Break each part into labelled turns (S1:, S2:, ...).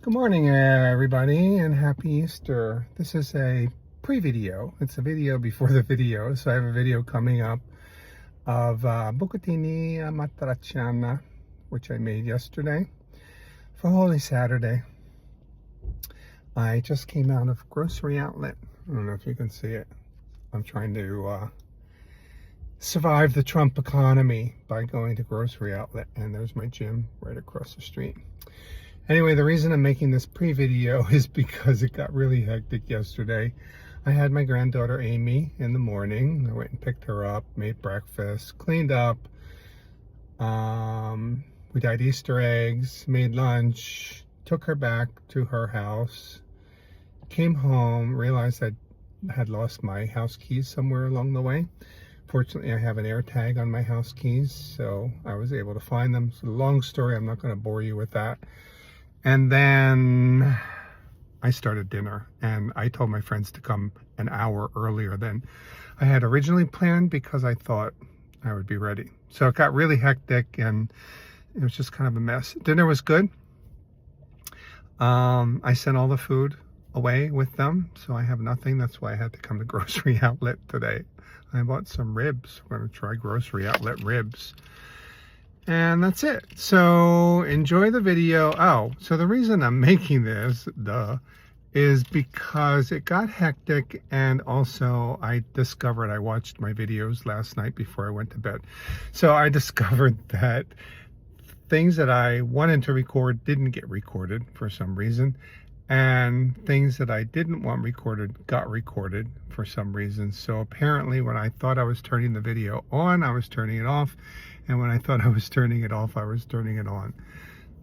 S1: Good morning, everybody, and happy Easter. This is a pre-video. It's a video before the video, so I have a video coming up of Bucatini matriciana, which I made yesterday for Holy Saturday. I just came out of grocery outlet. I don't know if you can see it. I'm trying to survive the Trump economy by going to grocery outlet, and there's my gym right across the street. Anyway, the reason I'm making this pre-video is because it got really hectic yesterday. I had my granddaughter Amy in the morning. I went and picked her up, made breakfast, cleaned up. We dyed Easter eggs, made lunch, took her back to her house, came home, realized I had lost my house keys somewhere along the way. Fortunately, I have an air tag on my house keys, so I was able to find them. It's a long story. I'm not going to bore you with that. And then I started dinner, and I told my friends to come an hour earlier than I had originally planned because I thought I would be ready. So it got really hectic, and it was just kind of a mess. Dinner was good. I sent all the food away with them, so I have nothing. That's why I had to come to grocery outlet today. I bought some ribs. We're going to try grocery outlet ribs. And that's it. So enjoy the video. Oh, so the reason I'm making this, is because it got hectic, and also I discovered, I watched my videos last night before I went to bed. So I discovered that things that I wanted to record didn't get recorded for some reason. And things that I didn't want recorded got recorded for some reason. So apparently when I thought I was turning the video on, I was turning it off. And when I thought I was turning it off, I was turning it on.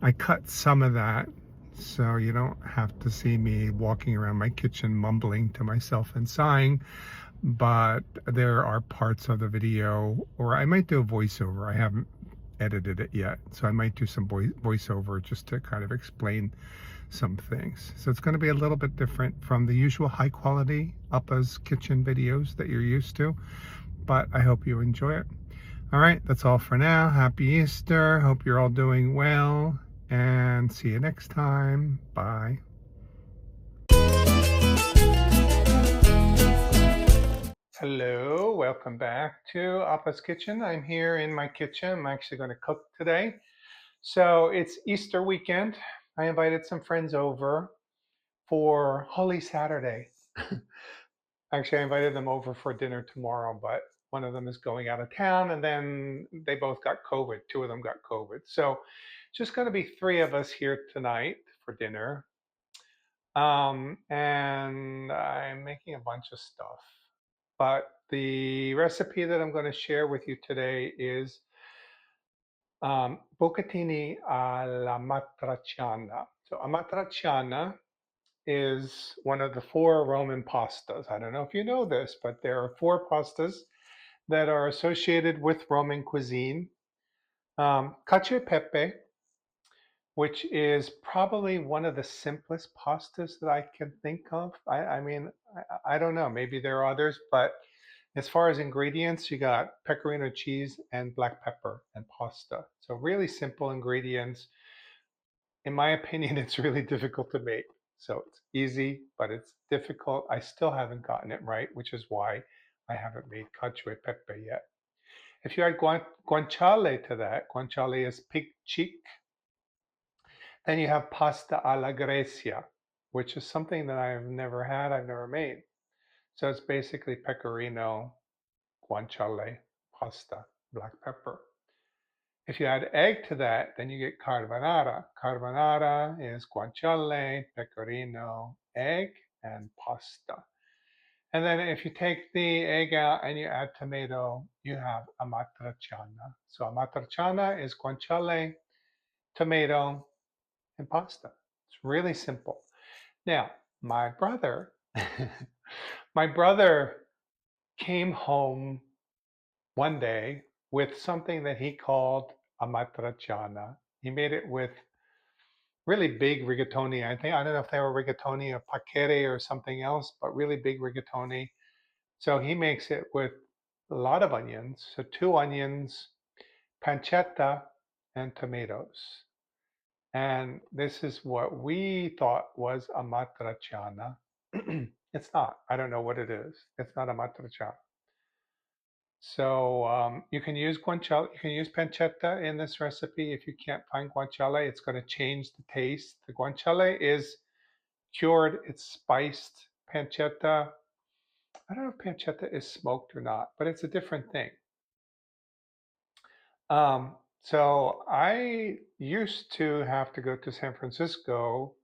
S1: I cut some of that, so you don't have to see me walking around my kitchen mumbling to myself and sighing. But there are parts of the video, or I might do a voiceover. I haven't edited it yet, so I might do some voiceover just to kind of explain some things. So it's going to be a little bit different from the usual high quality Appa's kitchen videos that you're used to, but I hope you enjoy it. All right, that's all for now. Happy Easter. Hope you're all doing well, and see you next time. Bye. Hello, welcome back to Appa's Kitchen. I'm here in my kitchen. I'm actually going to cook today. So it's Easter weekend. I invited some friends over for Holy Saturday. Actually, I invited them over for dinner tomorrow, but one of them is going out of town, and then they both got COVID. Two of them got COVID. So it's just going to be three of us here tonight for dinner. And I'm making a bunch of stuff. But the recipe that I'm going to share with you today is Bucatini alla matriciana. So a matriciana is one of the four Roman pastas. I don't know if you know this, but there are four pastas that are associated with Roman cuisine. Cacio pepe, which is probably one of the simplest pastas that I can think of. I mean, I don't know, maybe there are others, but as far as ingredients, you got pecorino cheese and black pepper and pasta. So really simple ingredients. In my opinion, it's really difficult to make. So it's easy, but it's difficult. I still haven't gotten it right, which is why I haven't made cacio e pepe yet. If you add guanciale to that, guanciale is pig cheek, then you have pasta alla Grecia, which is something that I've never had, I've never made. So it's basically pecorino, guanciale, pasta, black pepper. If you add egg to that, then you get carbonara. Carbonara is guanciale, pecorino, egg, and pasta. And then if you take the egg out and you add tomato, you have amatriciana. So amatriciana is guanciale, tomato, and pasta. It's really simple. Now, my brother, my brother came home one day with something that he called a matriciana. He made it with really big rigatoni. I don't know if they were rigatoni or paccheri or something else, but really big rigatoni. So he makes it with a lot of onions. So two onions, pancetta, and tomatoes. And this is what we thought was a matriciana. It's not. I don't know what it is. It's not a matriciana. So you can use guanciale, you can use pancetta in this recipe. If you can't find guanciale, it's going to change the taste. The guanciale is cured, it's spiced. Pancetta, I don't know if pancetta is smoked or not, but it's a different thing. So I used to have to go to San Francisco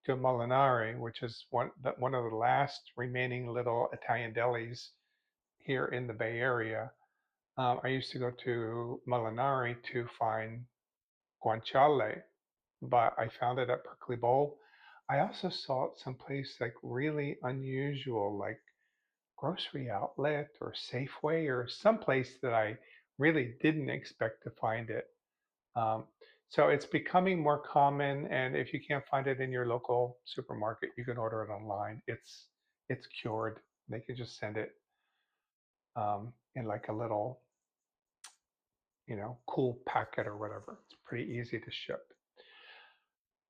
S1: to Molinari, which is one of the last remaining little Italian delis here in the Bay Area. I used to go to Molinari to find guanciale, but I found it at Berkeley Bowl. I also saw it someplace like really unusual, like grocery outlet or Safeway or someplace that I really didn't expect to find it. Um, so it's becoming more common, and if you can't find it in your local supermarket, you can order it online. It's cured. They can just send it in like a little, cool packet or whatever. It's pretty easy to ship.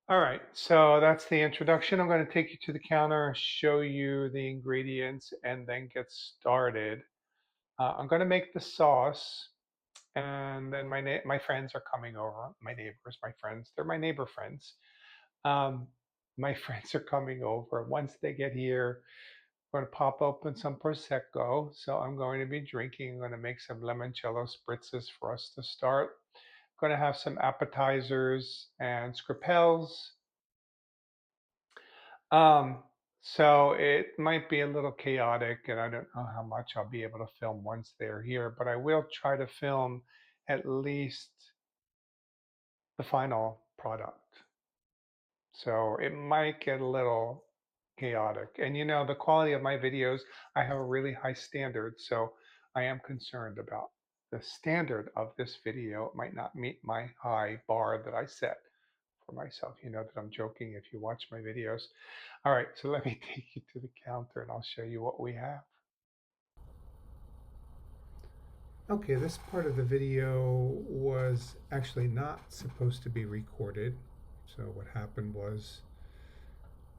S1: All right, so that's the introduction. I'm going to take you to the counter, show you the ingredients, and then get started. I'm going to make the sauce, and then my friends are coming over. My neighbors, my friends, they're my neighbor friends. Um, my friends are coming over. Once they get here, we're going to pop open some prosecco. So I'm going to be drinking. I'm going to make some limoncello spritzes for us to start. I'm going to have some appetizers and scripels. Um, so it might be a little chaotic, and I don't know how much I'll be able to film once they're here, but I will try to film at least the final product. So it might get a little chaotic. And the quality of my videos, I have a really high standard, so I am concerned about the standard of this video. It might not meet my high bar that I set for myself. You know that I'm joking if you watch my videos. All right, so let me take you to the counter and I'll show you what we have. Okay, this part of the video was actually not supposed to be recorded. So what happened was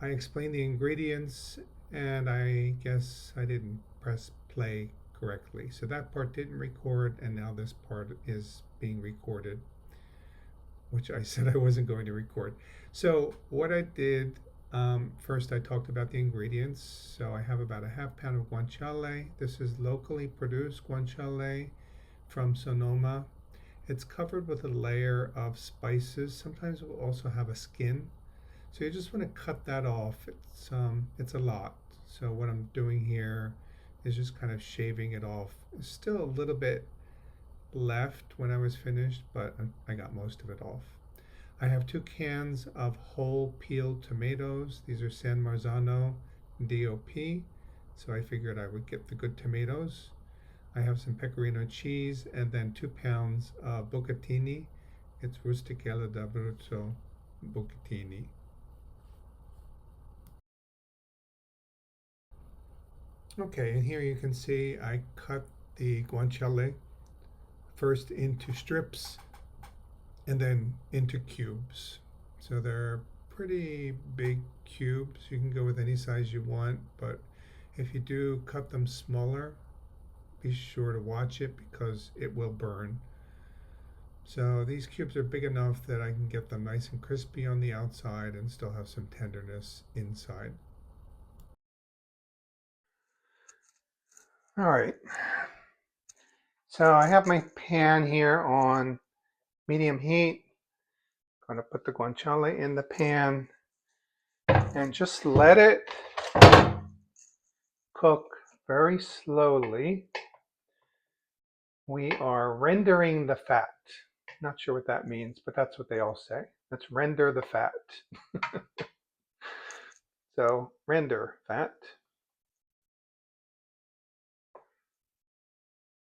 S1: I explained the ingredients and I guess I didn't press play correctly. So that part didn't record, and now this part is being recorded, which I said I wasn't going to record. So what I did, first I talked about the ingredients. So I have about a half pound of guanciale. This is locally produced guanciale from Sonoma. It's covered with a layer of spices. Sometimes it will also have a skin. So you just want to cut that off. It's a lot. So what I'm doing here is just kind of shaving it off. There's still a little bit left when I was finished, but I got most of it off. I have 2 cans of whole peeled tomatoes. These are San Marzano DOP. So I figured I would get the good tomatoes. I have some pecorino cheese and then 2 pounds of Bucatini. It's Rusticella d'Abruzzo Bucatini. Okay, and here you can see I cut the guanciale first into strips and then into cubes. So they're pretty big cubes. You can go with any size you want, but if you do cut them smaller, be sure to watch it because it will burn. So these cubes are big enough that I can get them nice and crispy on the outside and still have some tenderness inside. All right. So I have my pan here on medium heat. I'm going to put the guanciale in the pan and just let it cook very slowly. We are rendering the fat. Not sure what that means, but that's what they all say. Let's render the fat. So render fat.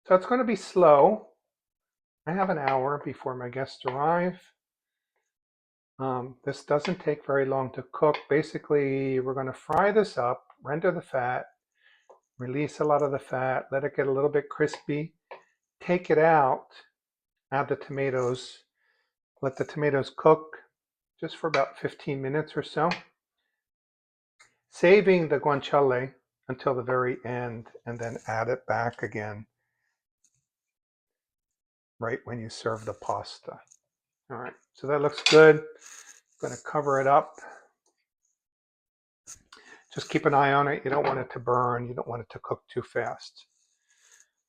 S1: So it's going to be slow. I have an hour before my guests arrive. This doesn't take very long to cook. Basically, we're going to fry this up, render the fat, release a lot of the fat, let it get a little bit crispy, take it out, add the tomatoes, let the tomatoes cook just for about 15 minutes or so, saving the guanciale until the very end, and then add it back again right when you serve the pasta. All right, so that looks good. I'm going to cover it up. Just keep an eye on it. You don't want it to burn. You don't want it to cook too fast.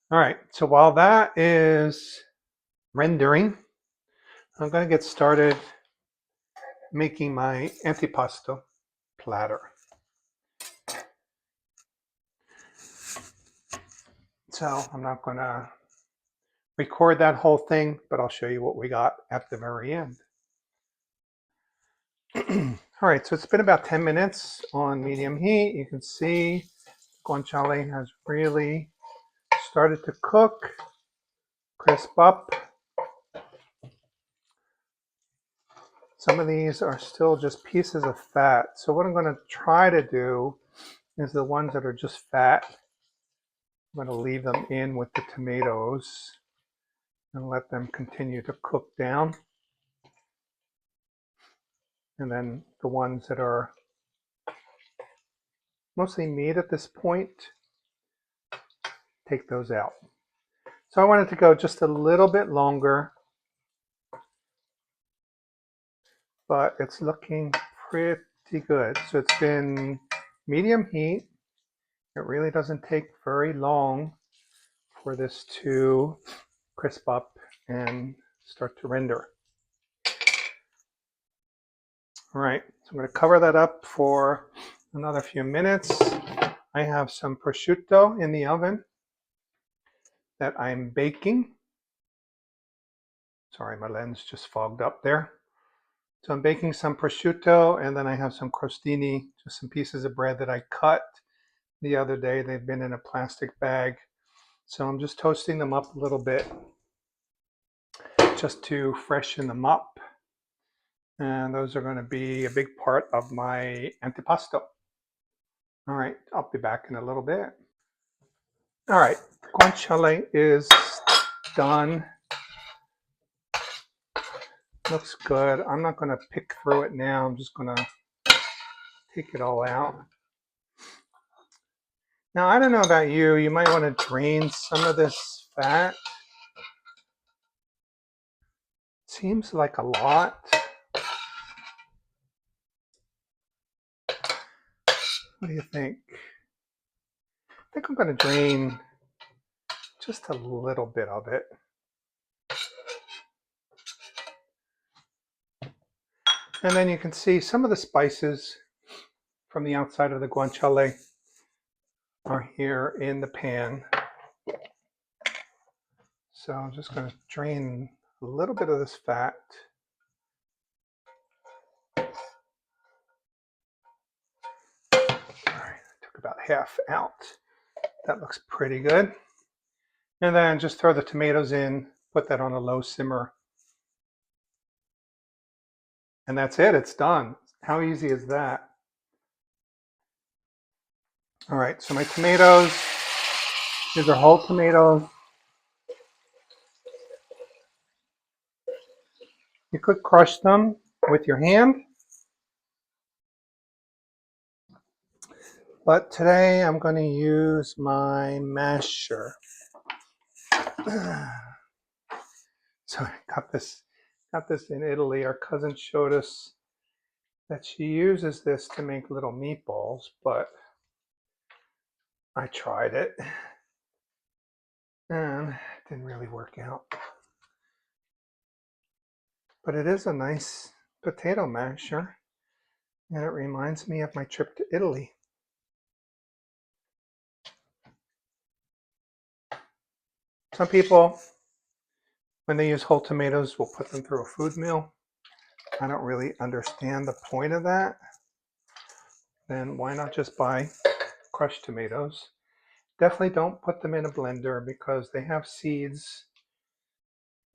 S1: All right, so while that is rendering, I'm going to get started making my antipasto platter. So I'm not going to record that whole thing, but I'll show you what we got at the very end. All right, so it's been about 10 minutes on medium heat. You can see guanciale has really started to cook, crisp up. Some of these are still just pieces of fat. So what I'm going to try to do is the ones that are just fat, I'm going to leave them in with the tomatoes and let them continue to cook down. And then the ones that are mostly meat at this point, take those out. So I want it to go just a little bit longer, but it's looking pretty good. So it's been medium heat. It really doesn't take very long for this to crisp up and start to render. All right, so I'm going to cover that up for another few minutes. I have some prosciutto in the oven that I'm baking. Sorry, my lens just fogged up there. So I'm baking some prosciutto, and then I have some crostini, just some pieces of bread that I cut the other day. They've been in a plastic bag. So I'm just toasting them up a little bit just to freshen them up. And those are going to be a big part of my antipasto. All right, I'll be back in a little bit. All right, guanciale is done. Looks good. I'm not going to pick through it now. I'm just going to take it all out. Now, I don't know about you. You might want to drain some of this fat. Seems like a lot. What do you think? I think I'm going to drain just a little bit of it. And then you can see some of the spices from the outside of the guanciale are here in the pan. So I'm just going to drain a little bit of this fat. All right, I took about half out. That looks pretty good. And then just throw the tomatoes in, put that on a low simmer. And that's it, it's done. How easy is that? All right, so my tomatoes, these are whole tomatoes. You could crush them with your hand, but today I'm going to use my masher. So I got this in Italy. Our cousin showed us that she uses this to make little meatballs, but I tried it and it didn't really work out. But it is a nice potato masher, and it reminds me of my trip to Italy. Some people, when they use whole tomatoes, will put them through a food mill. I don't really understand the point of that. Then why not just buy crushed tomatoes? Definitely don't put them in a blender because they have seeds.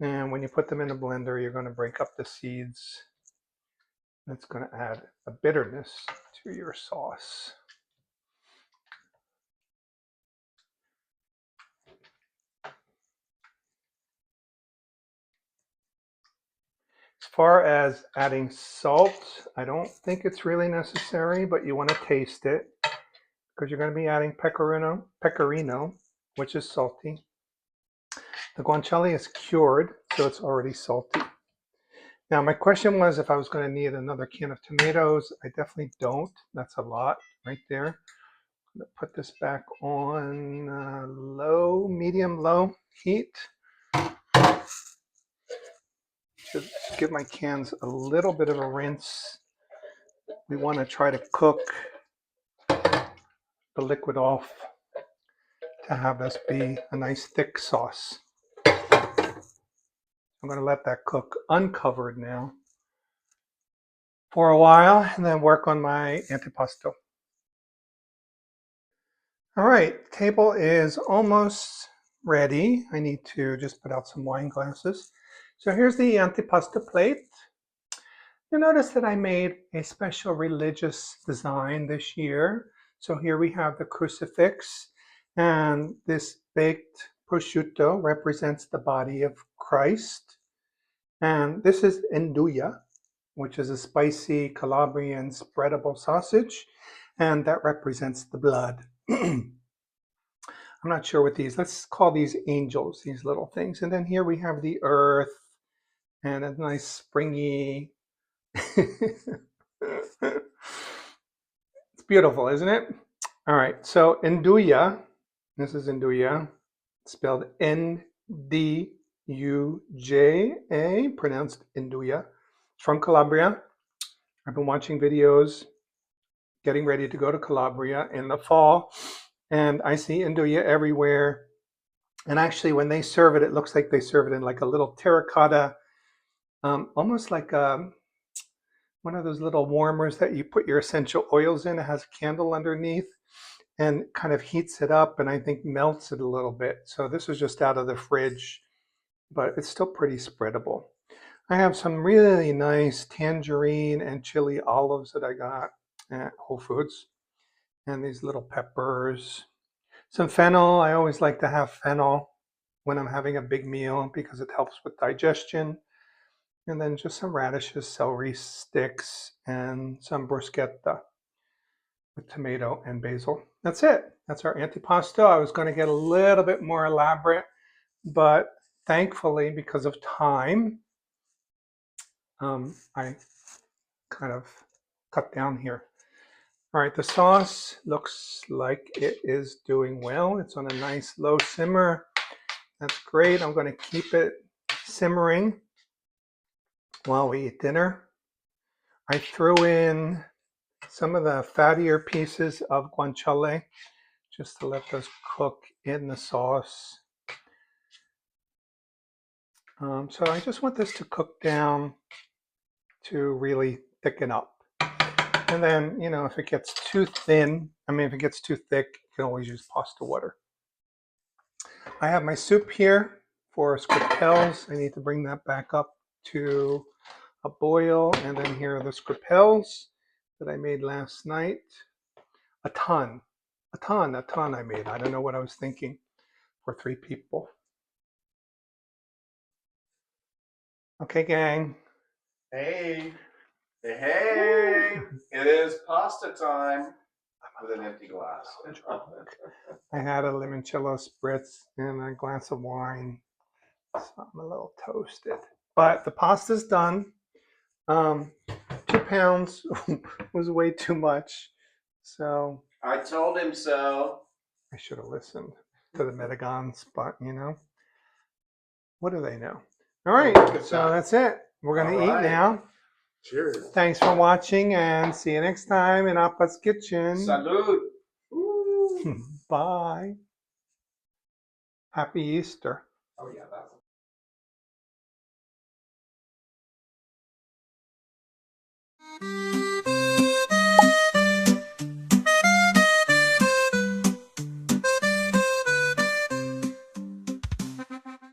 S1: And when you put them in a blender, you're going to break up the seeds. That's going to add a bitterness to your sauce. far as adding salt, I don't think it's really necessary, but you want to taste it because you're going to be adding pecorino, which is salty. The guanciale is cured, so it's already salty. Now, my question was if I was going to need another can of tomatoes. I definitely don't. That's a lot right there. I'm going to put this back on medium-low heat. Should give my cans a little bit of a rinse. We want to try to cook the liquid off to have this be a nice thick sauce. I'm going to let that cook uncovered now for a while and then work on my antipasto. All right, table is almost ready. I need to just put out some wine glasses. So here's the antipasto plate. You'll notice that I made a special religious design this year. So here we have the crucifix, and this baked prosciutto represents the body of Christ. And this is nduja, which is a spicy Calabrian spreadable sausage, and that represents the blood. I'm not sure what these, let's call these angels, these little things. And then here we have the earth and a nice springy, it's beautiful, isn't it? All right, so nduja, this is nduja, spelled N-D-U-J-A, pronounced nduja. It's from Calabria. I've been watching videos, getting ready to go to Calabria in the fall, and I see nduja everywhere. And actually, when they serve it, it looks like they serve it in like a little terracotta, almost like one of those little warmers that you put your essential oils in. It has a candle underneath and kind of heats it up and I think melts it a little bit. So this was just out of the fridge, but it's still pretty spreadable. I have some really nice tangerine and chili olives that I got at Whole Foods, and these little peppers. Some fennel. I always like to have fennel when I'm having a big meal because it helps with digestion. And then just some radishes, celery sticks, and some bruschetta with tomato and basil. That's it. That's our antipasto. I was going to get a little bit more elaborate, but thankfully, because of time, I kind of cut down here. All right, the sauce looks like it is doing well. It's on a nice low simmer. That's great. I'm going to keep it simmering while we eat dinner. I threw in some of the fattier pieces of guanciale just to let those cook in the sauce. So I just want this to cook down to really thicken up. And then, you know, if it gets too thin, if it gets too thick, you can always use pasta water. I have my soup here for scrippels. I need to bring that back up to a boil. And then here are the scrippels that I made last night. A ton I made. I don't know what I was thinking for 3 people. Okay, gang.
S2: Hey, hey, it is pasta time with an empty glass.
S1: I had a limoncello spritz and a glass of wine, so I'm a little toasted. But the pasta's done. 2 pounds was way too much, so
S2: I told him so.
S1: I should have listened to the Metagons, but you know, what do they know? All right, so that's it. We're gonna eat now.
S2: Cheers.
S1: Thanks for watching and see you next time in Appa's Kitchen.
S2: Salud.
S1: Bye. Happy Easter.
S2: Oh yeah.